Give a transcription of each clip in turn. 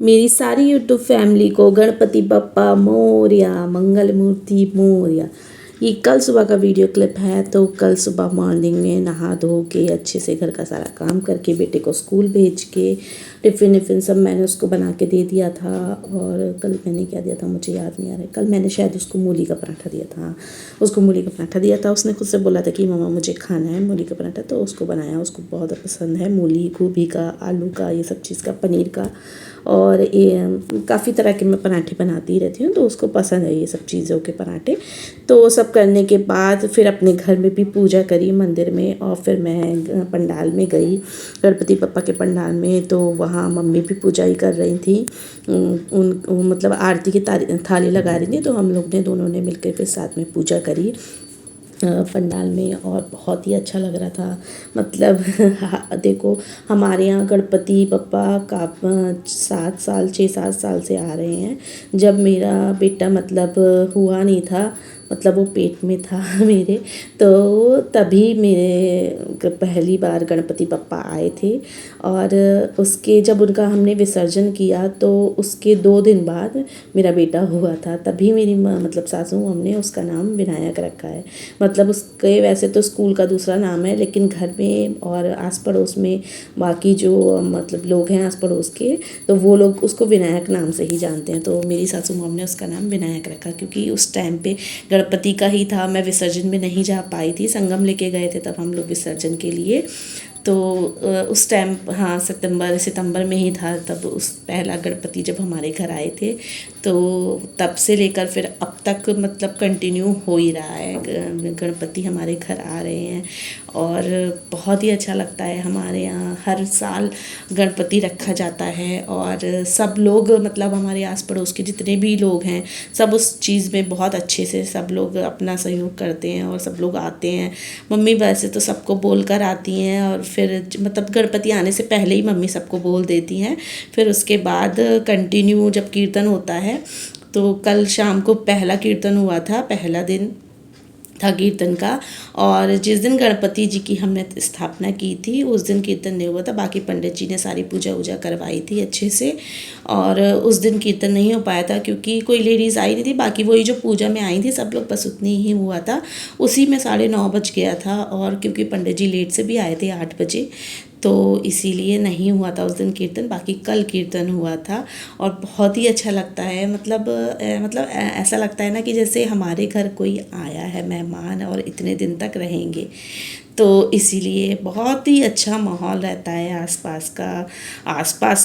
मेरी सारी YouTube family को गणपति बप्पा मोरया, मंगल मूर्ति मोरया। ये कल सुबह का वीडियो क्लिप है। तो कल सुबह मॉर्निंग में नहा धो के अच्छे से घर का सारा काम करके बेटे को स्कूल भेज के टिफ़िन विफ़िन सब मैंने उसको बना के दे दिया था। और कल मैंने क्या दिया था मुझे याद नहीं आ रहा है। कल मैंने शायद उसको मूली का पराठा दिया था। उसको मूली का पराठा दिया था। उसने खुद से बोला था कि मम्मा मुझे खाना है मूली का पराठा, तो उसको बनाया। उसको बहुत पसंद है मूली, गोभी का, आलू का, ये सब चीज़ का, पनीर का। और ये काफ़ी तरह के मैं पराठे बनाती रहती हूँ, तो उसको पसंद है ये सब चीज़ों के पराठे। तो सब करने के बाद फिर अपने घर में भी पूजा करी मंदिर में, और फिर मैं पंडाल में गई गणपति बप्पा के पंडाल में। तो वहाँ मम्मी भी पूजा ही कर रही थी। मतलब आरती की थाली लगा रही थी, तो हम लोग ने दोनों ने मिलकर फिर साथ में पूजा करी पंडाल में, और बहुत ही अच्छा लग रहा था। मतलब देखो, हमारे यहाँ गणपति बप्पा का 6-7 साल से आ रहे हैं। जब मेरा बेटा मतलब हुआ नहीं था, मतलब वो पेट में था मेरे, तो तभी मेरे पहली बार गणपति बप्पा आए थे। और उसके जब उनका हमने विसर्जन किया, तो उसके 2 दिन बाद मेरा बेटा हुआ था। तभी मेरी मतलब सासू हमने उसका नाम विनायक रखा है। मतलब उसके वैसे तो स्कूल का दूसरा नाम है, लेकिन घर में और आस पड़ोस में बाकी जो मतलब लोग हैं आस पड़ोस के, तो वो लोग उसको विनायक नाम से ही जानते हैं। तो मेरी सासू माँ ने उसका नाम विनायक रखा, क्योंकि उस टाइम पे गणपति का ही था। मैं विसर्जन में नहीं जा पाई थी, संगम लेके गए थे तब हम लोग विसर्जन के लिए। तो उस टाइम हाँ सितंबर में ही था, तब उस पहला गणपति जब हमारे घर आए थे। तो तब से लेकर फिर अब तक मतलब कंटिन्यू हो ही रहा है, गणपति हमारे घर आ रहे हैं। और बहुत ही अच्छा लगता है। हमारे यहाँ हर साल गणपति रखा जाता है, और सब लोग मतलब हमारे आस पड़ोस के जितने भी लोग हैं, सब उस चीज़ में बहुत अच्छे से सब लोग अपना सहयोग करते हैं और सब लोग आते हैं। मम्मी वैसे तो सबको बोल कर आती हैं, और फिर मतलब गणपति आने से पहले ही मम्मी सबको बोल देती हैं। फिर उसके बाद कंटिन्यू जब कीर्तन होता है, तो कल शाम को पहला कीर्तन हुआ था, पहला दिन था कीर्तन का। और जिस दिन गणपति जी की हमने स्थापना की थी, उस दिन कीर्तन नहीं हुआ था। बाकी पंडित जी ने सारी पूजा वूजा करवाई थी अच्छे से, और उस दिन कीर्तन नहीं हो पाया था क्योंकि कोई लेडीज़ आई नहीं थी। बाकी वही जो पूजा में आई थी सब लोग, बस उतनी ही हुआ था। उसी में 9:30 बज गया था, और क्योंकि पंडित जी लेट से भी आए थे 8 बजे, तो इसीलिए नहीं हुआ था उस दिन कीर्तन। बाकी कल कीर्तन हुआ था, और बहुत ही अच्छा लगता है। मतलब ऐसा लगता है ना कि जैसे हमारे घर कोई आया है मेहमान, और इतने दिन तक रहेंगे। तो इसीलिए बहुत ही अच्छा माहौल रहता है आसपास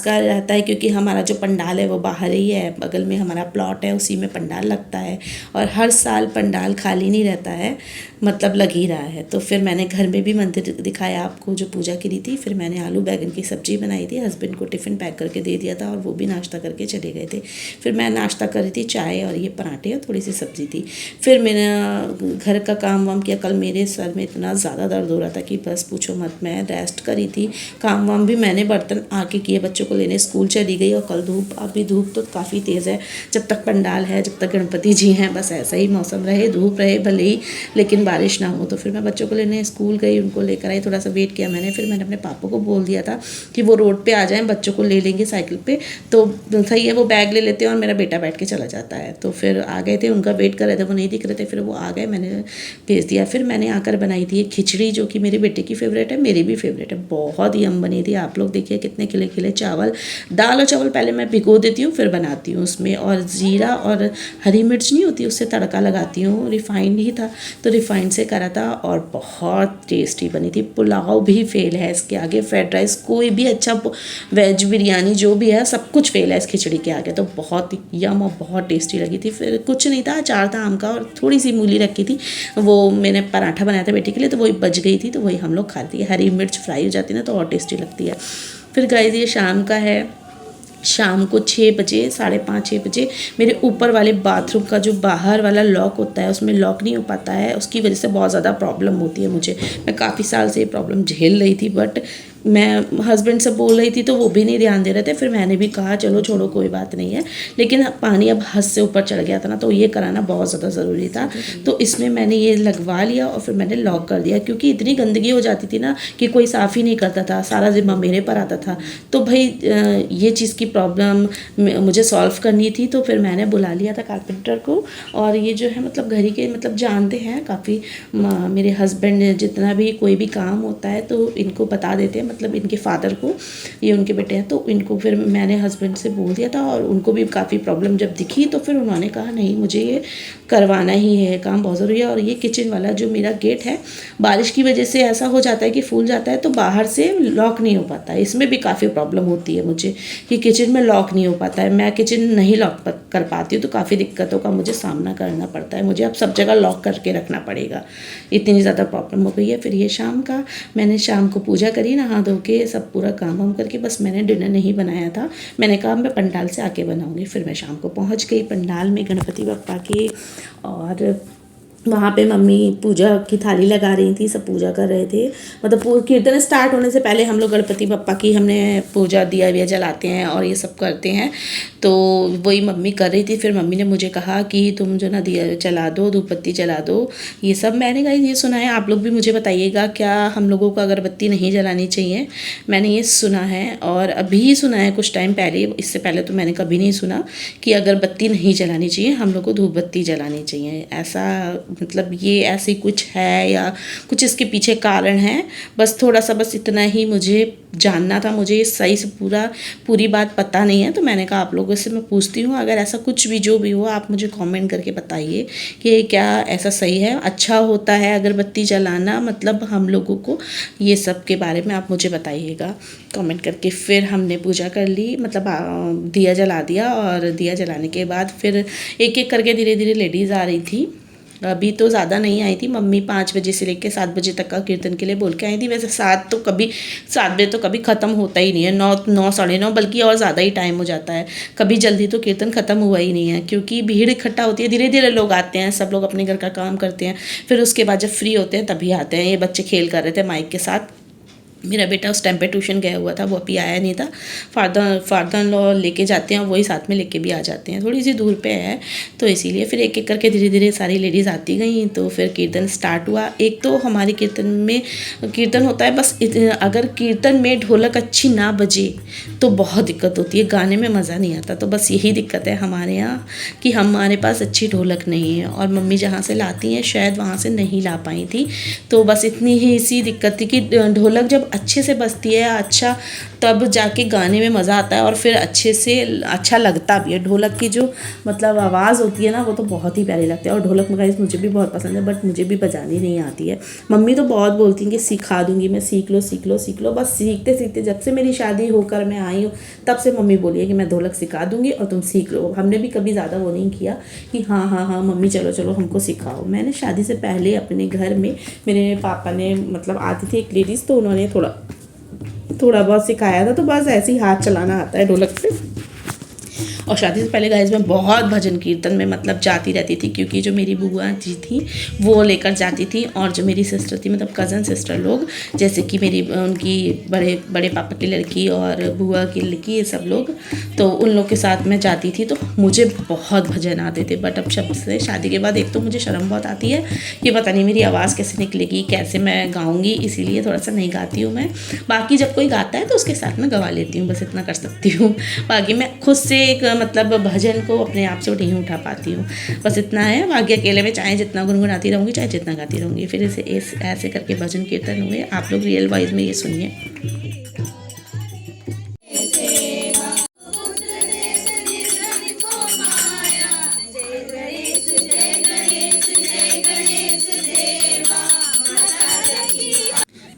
का रहता है, क्योंकि हमारा जो पंडाल है वो बाहर ही है, बगल में हमारा प्लॉट है, उसी में पंडाल लगता है। और हर साल पंडाल खाली नहीं रहता है, मतलब लग ही रहा है। तो फिर मैंने घर में भी मंदिर दिखाया आपको जो पूजा करी थी। फिर मैंने आलू बैगन की सब्ज़ी बनाई थी, हस्बैंड को टिफ़िन पैक करके दे दिया था, और वो भी नाश्ता करके चले गए थे। फिर मैं नाश्ता कर रही थी, चाय और ये पराठे और थोड़ी सी सब्ज़ी थी। फिर मैंने घर का काम वाम किया। कल मेरे सर में इतना ज़्यादा दर्द हो रहा था कि बस पूछो मत। मैं रेस्ट करी थी, काम वाम भी मैंने बर्तन आके किए, बच्चों को लेने स्कूल चली गई। और कल अभी धूप तो काफ़ी तेज़ है। जब तक पंडाल है, जब तक गणपति जी हैं, बस ऐसा ही मौसम रहे, धूप रहे भले ही, लेकिन बारिश ना हो। तो फिर मैं बच्चों को लेने स्कूल गई, उनको लेकर आई, थोड़ा सा वेट किया मैंने। फिर मैंने अपने पापा को बोल दिया था कि वो रोड पे आ जाएं, बच्चों को ले लेंगे साइकिल पे, तो सही है। वो बैग ले लेते हैं और मेरा बेटा बैठ के चला जाता है। तो फिर आ गए थे, उनका वेट कर रहे थे, वो नहीं दिख रहे थे, फिर वो आ गए, मैंने भेज दिया। फिर मैंने आकर बनाई थी एक खिचड़ी, जो कि मेरे बेटे की फेवरेट है, मेरी भी फेवरेट है। बहुत ही यम बनी थी। आप लोग देखिए कितने खिले खिले चावल, दाल और चावल पहले मैं भिगो देती हूँ, फिर बनाती हूँ उसमें, और ज़ीरा और हरी मिर्च नहीं होती, उससे तड़का लगाती हूँ। रिफाइंड ही था, तो रिफाइंड से करा था, और बहुत टेस्टी बनी थी। पुलाव भी फेल है इसके आगे, फ्राइड राइस, कोई भी अच्छा वेज बिरयानी जो भी है, सब कुछ फेल है इस खिचड़ी के आगे। तो बहुत यम और बहुत टेस्टी लगी थी। फिर कुछ नहीं था, अचार था आम का, और थोड़ी सी मूली रखी थी, वो मैंने पराठा बनाया था बेटे के लिए, तो वही बच गई थी, तो वही हम लोग खाते हैं। हरी मिर्च फ्राई हो जाती है ना, तो और टेस्टी लगती है। फिर गाइस ये शाम का है। शाम को 6 बजे, 5:30-6 बजे मेरे ऊपर वाले बाथरूम का जो बाहर वाला लॉक होता है, उसमें लॉक नहीं हो पाता है। उसकी वजह से बहुत ज़्यादा प्रॉब्लम होती है मुझे। मैं काफ़ी साल से ये प्रॉब्लम झेल रही थी, बट मैं हस्बैंड से बोल रही थी तो वो भी नहीं ध्यान दे रहे थे। फिर मैंने भी कहा चलो छोड़ो कोई बात नहीं है, लेकिन पानी अब हद से ऊपर चढ़ गया था ना, तो ये कराना बहुत ज़्यादा ज़रूरी था। तो इसमें मैंने ये लगवा लिया और फिर मैंने लॉक कर दिया, क्योंकि इतनी गंदगी हो जाती थी ना कि कोई साफ़ ही नहीं करता था, सारा जिम्मा मेरे पर आता था। तो भाई ये चीज़ की प्रॉब्लम मुझे सॉल्व करनी थी, तो फिर मैंने बुला लिया था कारपेंटर को। और ये जो है मतलब घर ही के मतलब जानते हैं काफ़ी, मेरे हस्बैंड जितना भी कोई भी काम होता है तो इनको बता देते हैं, मतलब इनके फादर को, ये उनके बेटे हैं, तो इनको फिर मैंने हस्बैंड से बोल दिया था। और उनको भी काफ़ी प्रॉब्लम जब दिखी तो फिर उन्होंने कहा नहीं मुझे ये करवाना ही है, काम बहुत ज़रूरी है। और ये किचन वाला जो मेरा गेट है, बारिश की वजह से ऐसा हो जाता है कि फूल जाता है, तो बाहर से लॉक नहीं हो पाता है। इसमें भी काफ़ी प्रॉब्लम होती है मुझे कि किचन में लॉक नहीं हो पाता है, मैं किचन नहीं लॉक कर पाती हूँ, तो काफ़ी दिक्कतों का मुझे सामना करना पड़ता है। मुझे अब सब जगह लॉक करके रखना पड़ेगा, इतनी ज़्यादा प्रॉब्लम हो गई है। फिर ये शाम का मैंने शाम को पूजा करी, नहा धो के सब पूरा काम वाम करके, बस मैंने डिनर नहीं बनाया था। मैंने कहा मैं पंडाल से आके बनाऊँगी। फिर मैं शाम को पहुँच गई पंडाल में गणपति बप्पा के, और वहाँ पे मम्मी पूजा की थाली लगा रही थी, सब पूजा कर रहे थे। मतलब कीर्तन स्टार्ट होने से पहले हम लोग गणपति बप्पा की हमने पूजा दिया विया जलाते हैं और ये सब करते हैं, तो वही मम्मी कर रही थी। फिर मम्मी ने मुझे कहा कि तुम जो ना दिया जला दो, धूप बत्ती जला दो, ये सब। मैंने कहा ये सुना है, आप लोग भी मुझे बताइएगा क्या हम लोगों को अगरबत्ती नहीं जलानी चाहिए। मैंने ये सुना है और अभी ही सुना है कुछ टाइम पहले, इससे पहले तो मैंने कभी नहीं सुना कि अगरबत्ती नहीं जलानी चाहिए, हम लोग को धूप बत्ती जलानी चाहिए। ऐसा मतलब ये ऐसे कुछ है या कुछ इसके पीछे कारण है, बस थोड़ा सा बस इतना ही मुझे जानना था। मुझे सही से पूरी बात पता नहीं है, तो मैंने कहा आप लोगों से मैं पूछती हूँ, अगर ऐसा कुछ भी जो भी हो आप मुझे कमेंट करके बताइए कि क्या ऐसा सही है, अच्छा होता है अगरबत्ती जलाना, मतलब हम लोगों को ये सब के बारे में आप मुझे बताइएगा कमेंट करके। फिर हमने पूजा कर ली, मतलब दिया जला दिया, और दिया जलाने के बाद फिर एक एक करके धीरे धीरे लेडीज़ आ रही थी। अभी तो ज़्यादा नहीं आई थी, मम्मी 5 बजे से लेकर 7 बजे तक का कीर्तन के लिए बोल के आई थी। वैसे 7 बजे तो कभी ख़त्म होता ही नहीं है, 9 साढ़े 9 बल्कि और ज़्यादा ही टाइम हो जाता है। कभी जल्दी तो कीर्तन ख़त्म हुआ ही नहीं है, क्योंकि भीड़ इकट्ठा होती है, धीरे धीरे लोग आते हैं, सब लोग अपने घर का काम करते हैं, फिर उसके बाद जब फ्री होते हैं तभी आते हैं। ये बच्चे खेल कर रहे थे माइक के साथ। मेरा बेटा उस टाइम पे ट्यूशन गया हुआ था, वो अभी आया नहीं था। फादर इन लॉ लेके जाते हैं, वही साथ में लेके भी आ जाते हैं, थोड़ी सी दूर पे है, तो इसीलिए फिर एक एक करके धीरे धीरे सारी लेडीज़ आती गई। तो फिर कीर्तन स्टार्ट हुआ। एक तो हमारे कीर्तन में कीर्तन होता है, बस अगर कीर्तन में ढोलक अच्छी ना बजे तो बहुत दिक्कत होती है, गाने में मज़ा नहीं आता। तो बस यही दिक्कत है हमारे यहाँ कि हमारे पास अच्छी ढोलक नहीं है, और मम्मी जहाँ से लाती हैं शायद वहाँ से नहीं ला पाई थी। तो बस इतनी ही सी दिक्कत थी कि ढोलक जब अच्छे से बजती है अच्छा, तब जाके गाने में मज़ा आता है और फिर अच्छे से अच्छा लगता भी है। ढोलक की जो मतलब आवाज़ होती है ना, वो तो बहुत ही प्यारी लगती है। और ढोलक गाइस मुझे भी बहुत पसंद है, बट मुझे भी बजानी नहीं आती है। मम्मी तो बहुत बोलती हैं कि सिखा दूंगी मैं, सीख लो सीख लो सीख लो। बस सीखते सीखते जब से मेरी शादी होकर मैं आई हूँ, तब से मम्मी बोली है कि मैं ढोलक सिखा दूंगी और तुम सीख लो। हमने भी कभी ज़्यादा वो नहीं किया कि हाँ हाँ हाँ मम्मी चलो चलो हमको सिखाओ। मैंने शादी से पहले अपने घर में मेरे पापा ने मतलब आती थी एक लेडीज़, तो उन्होंने थोड़ा बहुत सिखाया था, तो बस ऐसे ही हाथ चलाना आता है ढोलक से। और शादी से पहले गाइस मैं बहुत भजन कीर्तन में मतलब जाती रहती थी, क्योंकि जो मेरी बुआ जी थी वो लेकर जाती थी, और जो मेरी सिस्टर थी मतलब कज़न सिस्टर लोग, जैसे कि मेरी उनकी बड़े पापा की लड़की और बुआ की लड़की, ये सब लोग, तो उन लोग के साथ मैं जाती थी, तो मुझे बहुत भजन आते थे। बट अब जब से शादी के बाद एक तो मुझे शर्म बहुत आती है कि पता नहीं मेरी आवाज़ कैसे निकलेगी, कैसे मैं गाऊँगी, इसीलिए थोड़ा सा नहीं गाती हूँ मैं। बाकी जब कोई गाता है तो उसके साथ मैं गवा लेती हूँ, बस इतना कर सकती हूँ। बाकी मैं खुद से एक मतलब भजन को अपने आप से नहीं उठा पाती हूँ, बस इतना है। बाकी अकेले में चाहे जितना गुनगुनाती रहूँगी, चाहे जितना गाती रहूँगी। फिर ऐसे करके भजन कीर्तन हुए। आप लोग रियल वाइज में ये सुनिए।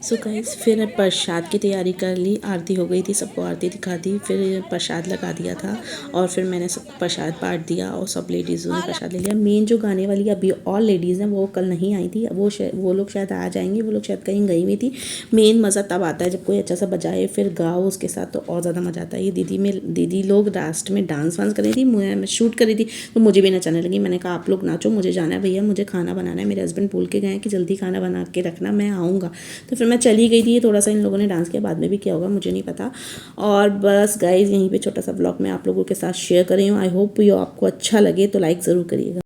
सो गाइस फिर प्रसाद की तैयारी कर ली, आरती हो गई थी, सबको आरती दिखा दी, फिर प्रसाद लगा दिया था, और फिर मैंने सब प्रसाद बांट दिया और सब लेडीज़ों ने प्रसाद ले लिया। मेन जो गाने वाली अभी और लेडीज़ हैं वो कल नहीं आई थी, वो लोग शायद आ जाएंगी, वो लोग शायद कहीं गई हुई थी। मेन मज़ा तब आता है जब कोई अच्छा सा बजाए फिर गाओ उसके साथ, तो और ज़्यादा मज़ा आता है। ये दीदी लोग लास्ट में डांस वांस कर रही थी, मैं शूट कर रही थी, तो मुझे भी नचाने लगी। मैंने कहा आप लोग नाचो, मुझे जाना है भैया, मुझे खाना बनाना है। मेरे हस्बैंड बोल के गए कि जल्दी खाना बना के रखना, मैं आऊँगा। तो फिर मैं मैं चली गई थी, थोड़ा सा इन लोगों ने डांस किया, बाद में भी किया होगा मुझे नहीं पता। और बस गाइज यहीं पे छोटा सा ब्लॉग मैं आप लोगों के साथ शेयर कर रही हूँ। आई होप ये आपको अच्छा लगे तो लाइक ज़रूर करिएगा।